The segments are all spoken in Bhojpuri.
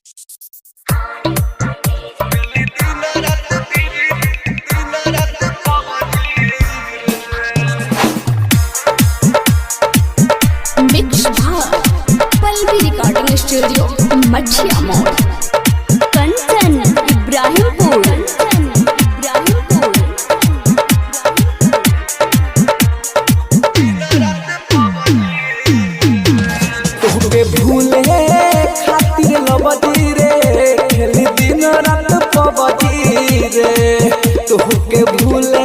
मिक्स पल्लवी रिकॉर्डिंग स्टूडियो मछिया मोड़ कंचन इब्राहिमपुर। तोहके भूले खातिर लबदी रे खेली दिन रात पबजी रे। तोहके भूले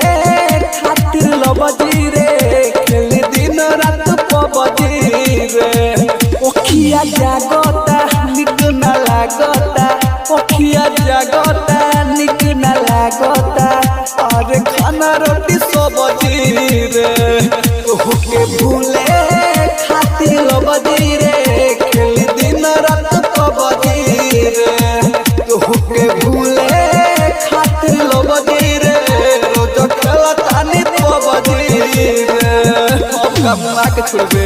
खातिर लबदी रे खेली दिन रात पबजी रे। ओखिया जागता निक न लागता, ओखिया जागता निक न लागता, अरे खाना रोटी सब्जी रे। तोहके भूले खातिर लबदी रे खेली दिन रात पबजी रे। तोहके भूले खातिर लबदी रे रोज खेलतानी पबजी रे। अब कमा के छोड़बे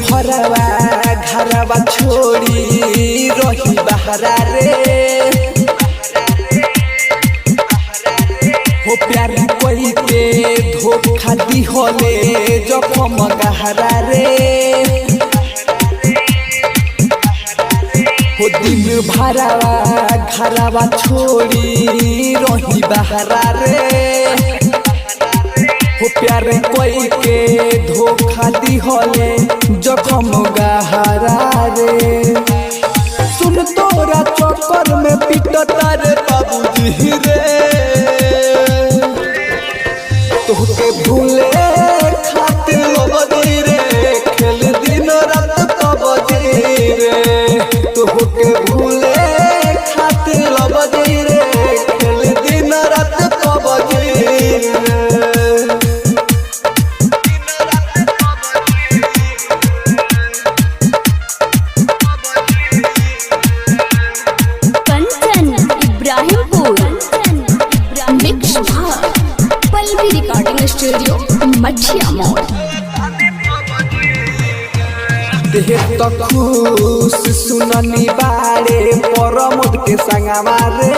भरवा घरवा छोड़ी रही बहरा रे। हो प्यार कोई के धोखा दी होले जखम गहरा रे। हो दिन भरवा घरवा छोड़ी रही बहरा रे। हो प्यार कोई के धोखा दी होले जखम गहरा रे। सुन तोरा चक्कर में पिटता रे बाबूजी रे। तोहके भूले खातिर लबदी रे खेल दिन रात पबजी रे। तोहके भूले खातिर लबदी रे खेल दिन रात पबजी रे। पल्लवी रिकॉर्डिंग स्टूडियो मछिया मोड़। देह तक खुश सुननी बारे परमोद के संगवा रे।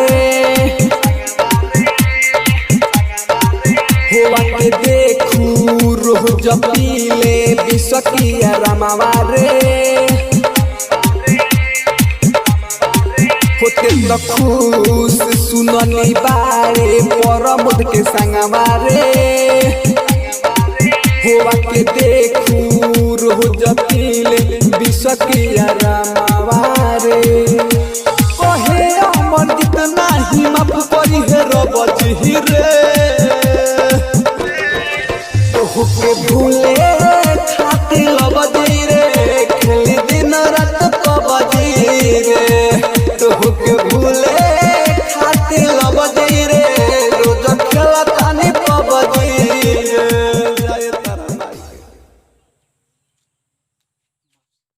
होवा के देखू रोज पीले बिसकिया रमावा रे। होते तो खुश सुननी बारे परमोद के संगवा रे। होवा के देखू रोज पीले बिसकिया रामा